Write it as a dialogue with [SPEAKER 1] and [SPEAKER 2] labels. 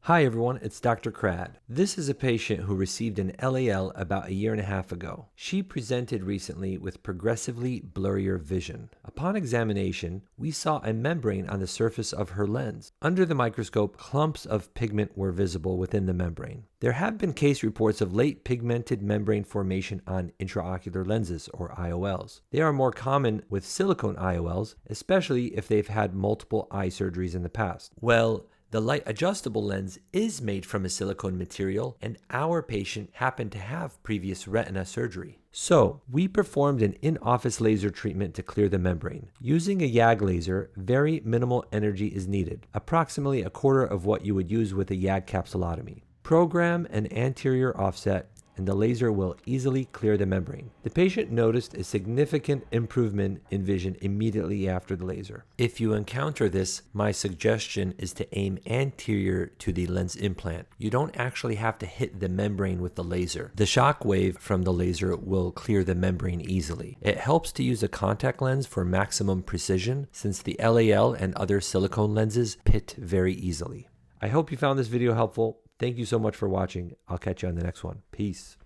[SPEAKER 1] Hi everyone, it's Dr. Krad. This is a patient who received an LAL about a year and a half ago. She presented recently with progressively blurrier vision. Upon examination, we saw a membrane on the surface of her lens. Under the microscope, clumps of pigment were visible within the membrane. There have been case reports of late pigmented membrane formation on intraocular lenses, or IOLs. They are more common with silicone IOLs, especially if they've had multiple eye surgeries in the past. Well, the light adjustable lens is made from a silicone material, and our patient happened to have previous retina surgery. So, we performed an in-office laser treatment to clear the membrane. Using a Yag laser, very minimal energy is needed, approximately a quarter of what you would use with a Yag capsulotomy. Program an anterior offset, and the laser will easily clear the membrane. The patient noticed a significant improvement in vision immediately after the laser. If you encounter this, my suggestion is to aim anterior to the lens implant. You don't actually have to hit the membrane with the laser. The shock wave from the laser will clear the membrane easily. It helps to use a contact lens for maximum precision, since the LAL and other silicone lenses pit very easily. I hope you found this video helpful. Thank you so much for watching. I'll catch you on the next one. Peace.